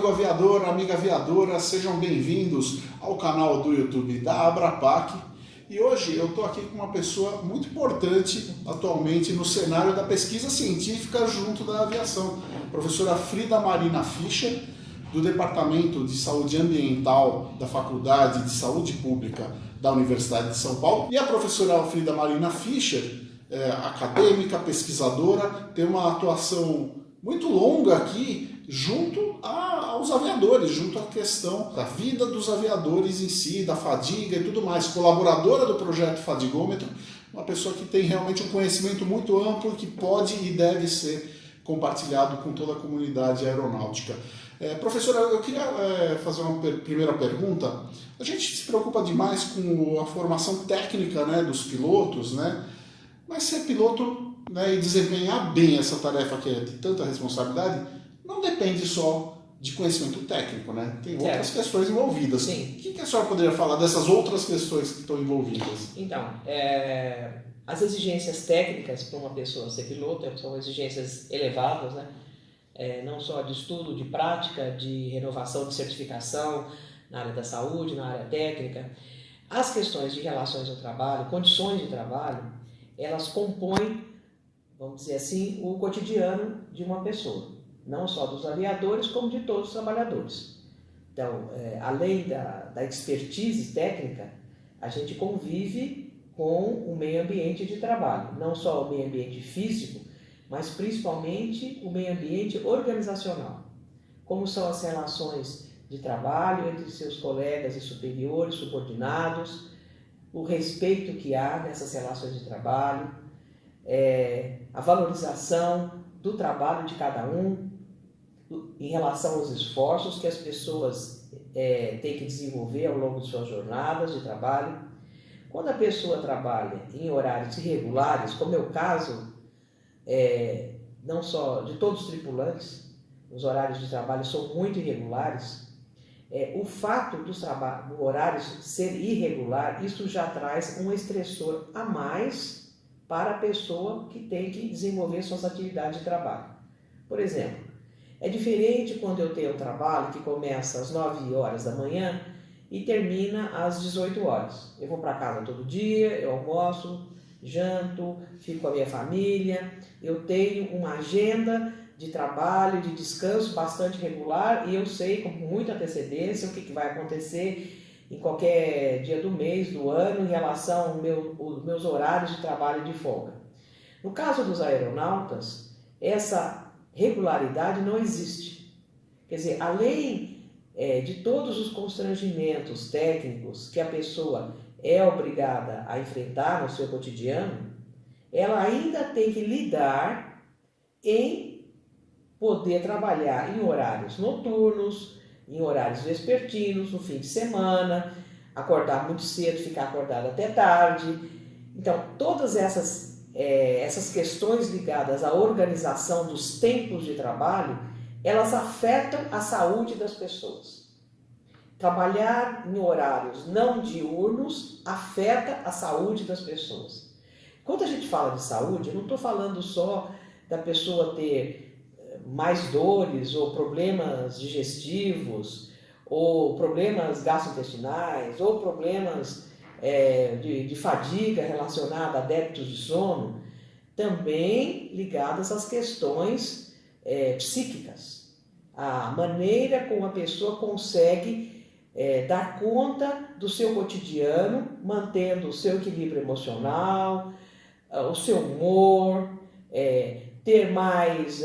amigo aviador, amiga aviadora, sejam bem-vindos ao canal do YouTube da Abrapac. E hoje eu estou aqui com uma pessoa muito importante atualmente no cenário da pesquisa científica junto da aviação, a professora Frida Marina Fischer, do Departamento de Saúde Ambiental da Faculdade de Saúde Pública da Universidade de São Paulo. E a professora Frida Marina Fischer, acadêmica, pesquisadora, tem uma atuação muito longa aqui junto aos aviadores, junto à questão da vida dos aviadores em si, da fadiga e tudo mais. Colaboradora do projeto Fadigômetro, uma pessoa que tem realmente um conhecimento muito amplo que pode e deve ser compartilhado com toda a comunidade aeronáutica. Professora, eu queria fazer uma primeira pergunta. A gente se preocupa demais com a formação técnica, né, dos pilotos, né? Mas ser piloto, né, e desempenhar bem essa tarefa que é de tanta responsabilidade, não depende só de conhecimento técnico, né? Tem outras questões envolvidas. Sim. O que a senhora poderia falar dessas outras questões que estão envolvidas? Então, as exigências técnicas para uma pessoa ser piloto são exigências elevadas, né? Não só de estudo, de prática, de renovação de certificação na área da saúde, na área técnica. As questões de relações ao trabalho, condições de trabalho, elas compõem, vamos dizer assim, o cotidiano de uma pessoa, não só dos aviadores, como de todos os trabalhadores. Então, além da expertise técnica, a gente convive com o meio ambiente de trabalho, não só o meio ambiente físico, mas principalmente o meio ambiente organizacional. Como são as relações de trabalho entre seus colegas e superiores, subordinados, o respeito que há nessas relações de trabalho, a valorização do trabalho de cada um em relação aos esforços que as pessoas têm que desenvolver ao longo de suas jornadas de trabalho. Quando a pessoa trabalha em horários irregulares, como é o caso não só de todos os tripulantes, os horários de trabalho são muito irregulares. O fato do horário ser irregular, isso já traz um estressor a mais para a pessoa que tem que desenvolver suas atividades de trabalho. Por exemplo, é diferente quando eu tenho um trabalho que começa às 9 horas da manhã e termina às 18 horas. Eu vou para casa todo dia, eu almoço, janto, fico com a minha família, eu tenho uma agenda de trabalho, de descanso bastante regular e eu sei com muita antecedência o que vai acontecer em qualquer dia do mês, do ano, em relação aos meus horários de trabalho e de folga. No caso dos aeronautas, essa regularidade não existe. Quer dizer, além de todos os constrangimentos técnicos que a pessoa é obrigada a enfrentar no seu cotidiano, ela ainda tem que lidar em poder trabalhar em horários noturnos, em horários vespertinos, no fim de semana, acordar muito cedo, ficar acordado até tarde. Então, todas essas questões ligadas à organização dos tempos de trabalho, elas afetam a saúde das pessoas. Trabalhar em horários não diurnos afeta a saúde das pessoas. Quando a gente fala de saúde, eu não estou falando só da pessoa ter mais dores ou problemas digestivos, ou problemas gastrointestinais, ou problemas de fadiga relacionada a débitos de sono, também ligadas às questões psíquicas. A maneira como a pessoa consegue dar conta do seu cotidiano, mantendo o seu equilíbrio emocional, o seu humor, ter mais,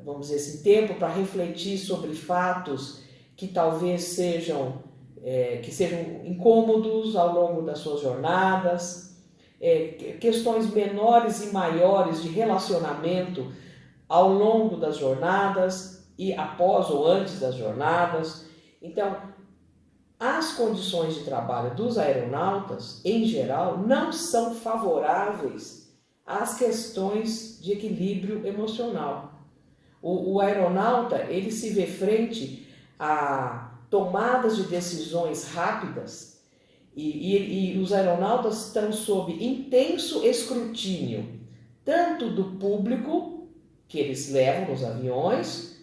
vamos dizer assim, tempo para refletir sobre fatos que talvez sejam incômodos ao longo das suas jornadas, questões menores e maiores de relacionamento ao longo das jornadas e após ou antes das jornadas. Então, as condições de trabalho dos aeronautas, em geral, não são favoráveis às questões de equilíbrio emocional. O aeronauta, ele se vê frente a tomadas de decisões rápidas e os aeronautas estão sob intenso escrutínio, tanto do público que eles levam nos aviões,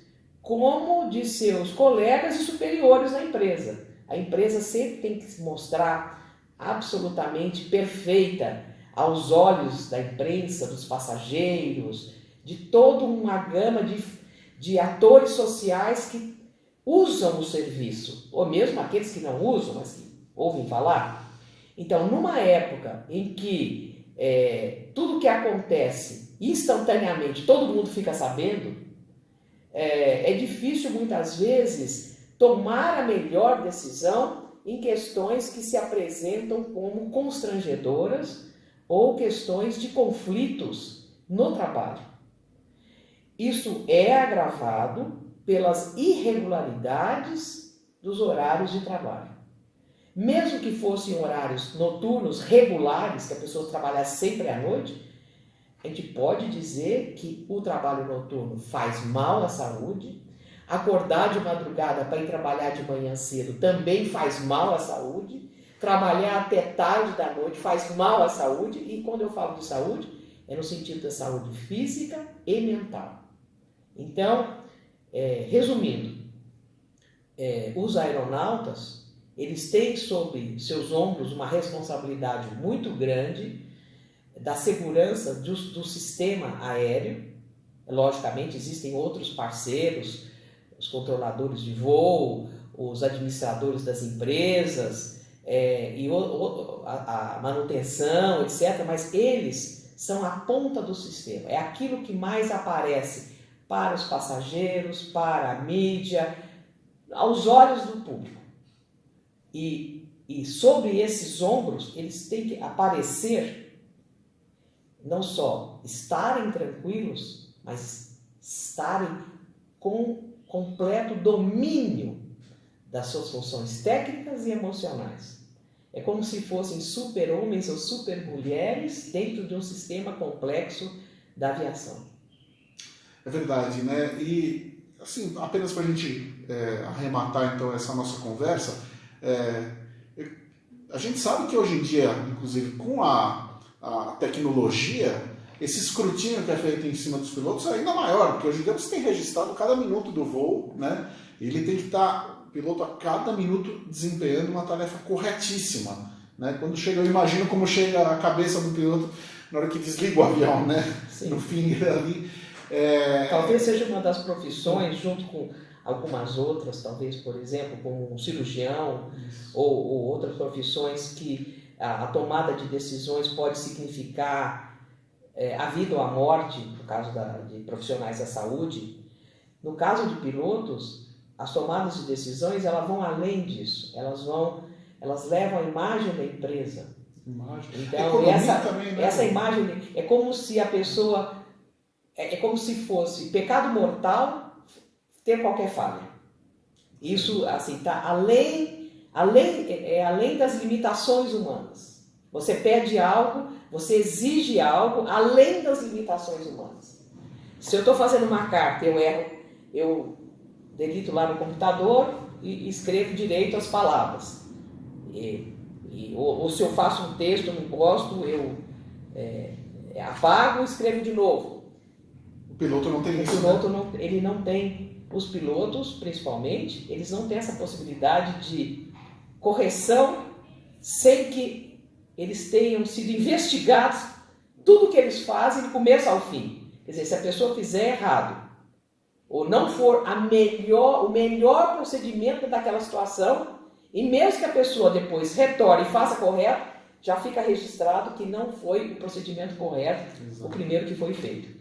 como de seus colegas e superiores na empresa. A empresa sempre tem que se mostrar absolutamente perfeita aos olhos da imprensa, dos passageiros, de toda uma gama de atores sociais que usam o serviço, ou mesmo aqueles que não usam, mas que ouvem falar. Então, numa época em que tudo que acontece instantaneamente, todo mundo fica sabendo, é difícil muitas vezes tomar a melhor decisão em questões que se apresentam como constrangedoras ou questões de conflitos no trabalho. Isso é agravado pelas irregularidades dos horários de trabalho. Mesmo que fossem horários noturnos regulares, que a pessoa trabalhasse sempre à noite, a gente pode dizer que o trabalho noturno faz mal à saúde, acordar de madrugada para ir trabalhar de manhã cedo também faz mal à saúde, trabalhar até tarde da noite faz mal à saúde, e quando eu falo de saúde, é no sentido da saúde física e mental. Então, resumindo, os aeronautas, eles têm sob seus ombros uma responsabilidade muito grande da segurança do sistema aéreo. Logicamente, existem outros parceiros, os controladores de voo, os administradores das empresas, e a manutenção, etc. Mas eles são a ponta do sistema, é aquilo que mais aparece para os passageiros, para a mídia, aos olhos do público. E sobre esses ombros, eles têm que aparecer, não só estarem tranquilos, mas estarem com completo domínio das suas funções técnicas e emocionais. É como se fossem super-homens ou super-mulheres dentro de um sistema complexo da aviação. É verdade, né? E, assim, apenas para a gente arrematar, então, essa nossa conversa, a gente sabe que hoje em dia, inclusive com a tecnologia, esse escrutínio que é feito em cima dos pilotos é ainda maior, porque hoje em dia você tem registrado cada minuto do voo, né? Ele tem que estar, o piloto, a cada minuto desempenhando uma tarefa corretíssima, né? Quando chega, eu imagino como chega a cabeça do piloto na hora que desliga o avião, né? Sim. No fim ali. Talvez seja uma das profissões, junto com algumas outras, talvez, por exemplo, como um cirurgião, ou outras profissões que a tomada de decisões pode significar a vida ou a morte, no caso de profissionais da saúde. No caso de pilotos, as tomadas de decisões, elas vão além disso, elas levam a imagem da empresa. Então, essa imagem é como se a pessoa, é como se fosse pecado mortal ter qualquer falha. Isso, assim, está além das limitações humanas. Você pede algo, você exige algo além das limitações humanas. Se eu estou fazendo uma carta, eu erro, eu digito lá no computador e escrevo direito as palavras. Ou se eu faço um texto, eu não gosto, eu apago e escrevo de novo. O piloto não tem isso. Ele não tem. Os pilotos, principalmente, eles não têm essa possibilidade de correção sem que eles tenham sido investigados, tudo que eles fazem, do começo ao fim. Quer dizer, se a pessoa fizer errado, ou não for o melhor procedimento daquela situação, e mesmo que a pessoa depois retorne e faça correto, já fica registrado que não foi o procedimento correto, o primeiro que foi feito.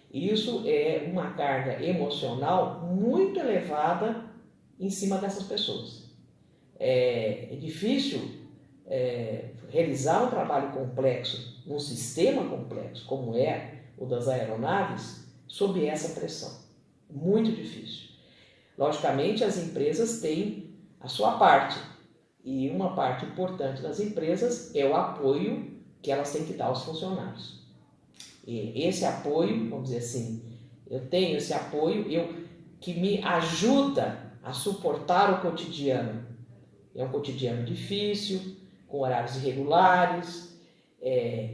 Isso é uma carga emocional muito elevada em cima dessas pessoas. É difícil realizar um trabalho complexo, num sistema complexo, como é o das aeronaves, sob essa pressão. Muito difícil. Logicamente, as empresas têm a sua parte, e uma parte importante das empresas é o apoio que elas têm que dar aos funcionários. E esse apoio, vamos dizer assim, eu tenho esse apoio que me ajuda a suportar o cotidiano. É um cotidiano difícil, com horários irregulares,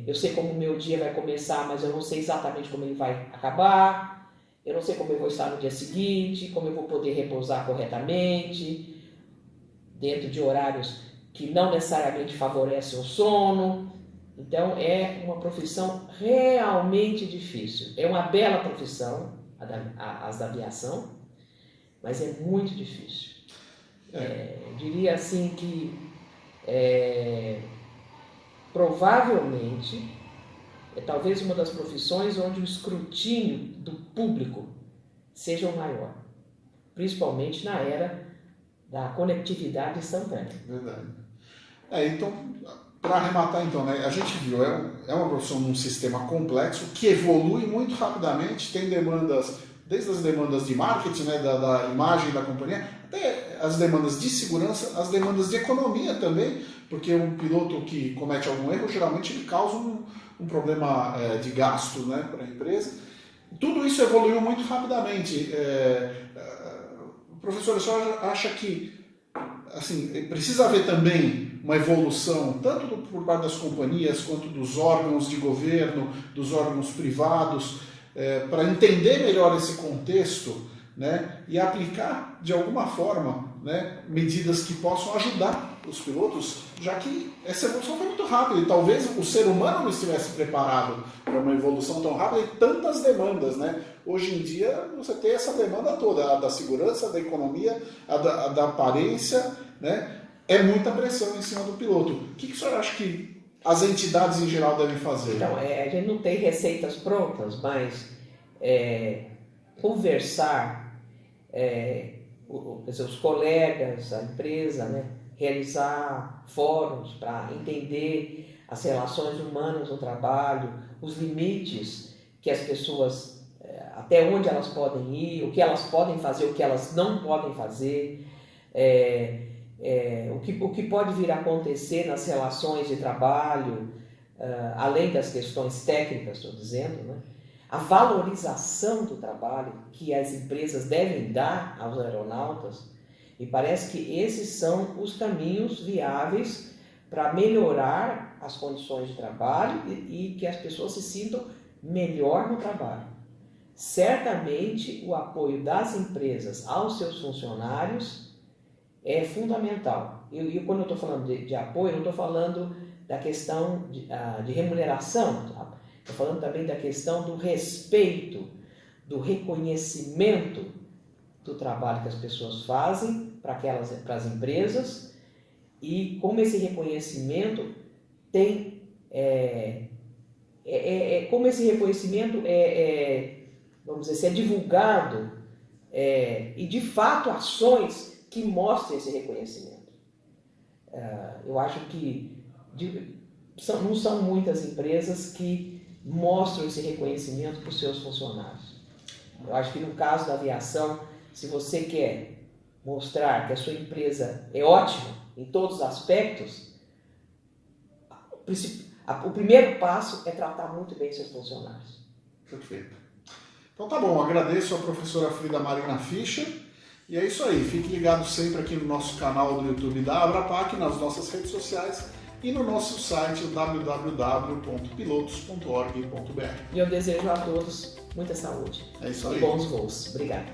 eu sei como o meu dia vai começar, mas eu não sei exatamente como ele vai acabar. eu não sei como eu vou estar no dia seguinte, como eu vou poder repousar corretamente, dentro de horários que não necessariamente favorecem o sono. Então é uma profissão realmente difícil. É uma bela profissão, as da aviação, mas é muito difícil. Diria assim que provavelmente é talvez uma das profissões onde o escrutínio do público seja o maior, principalmente na era da conectividade instantânea. Verdade. Então, para arrematar então, né, a gente viu, é uma profissão num sistema complexo que evolui muito rapidamente, tem demandas, desde as demandas de marketing, né, da imagem da companhia, até as demandas de segurança, as demandas de economia também, porque um piloto que comete algum erro, geralmente ele causa um problema de gasto, né, para a empresa. Tudo isso evoluiu muito rapidamente. Professor, a senhora acha que assim, precisa haver também uma evolução, tanto por parte das companhias, quanto dos órgãos de governo, dos órgãos privados, para entender melhor esse contexto, né, e aplicar, de alguma forma, né, medidas que possam ajudar os pilotos, já que essa evolução foi muito rápida e talvez o ser humano não estivesse preparado para uma evolução tão rápida e tantas demandas, né? Hoje em dia você tem essa demanda toda, a da segurança, a da economia, a da aparência, né? É muita pressão em cima do piloto. O que o senhor acha que as entidades em geral devem fazer? Então, a gente não tem receitas prontas, mas conversar, os colegas, a empresa, né? Realizar fóruns para entender as relações humanas no trabalho, os limites que as pessoas, até onde elas podem ir, o que elas podem fazer, o que elas não podem fazer, o que pode vir a acontecer nas relações de trabalho, além das questões técnicas, estou dizendo, né? A valorização do trabalho que as empresas devem dar aos aeronautas. E parece que esses são os caminhos viáveis para melhorar as condições de trabalho e que as pessoas se sintam melhor no trabalho. Certamente o apoio das empresas aos seus funcionários é fundamental. E quando eu estou falando de apoio, eu não estou falando da questão de remuneração, tá? Estou falando também da questão do respeito, do reconhecimento do trabalho que as pessoas fazem para as empresas e como esse reconhecimento como esse reconhecimento vamos dizer, é divulgado e de fato ações que mostrem esse reconhecimento. Eu acho que não são muitas empresas que mostram esse reconhecimento para os seus funcionários. Eu acho que no caso da aviação, se você quer mostrar que a sua empresa é ótima em todos os aspectos, o primeiro passo é tratar muito bem seus funcionários. Perfeito. Então tá bom, agradeço a professora Frida Marina Fischer. E é isso aí, fique ligado sempre aqui no nosso canal do YouTube da Abrapac, nas nossas redes sociais e no nosso site www.pilotos.org.br. E eu desejo a todos muita saúde e bons voos. Obrigada.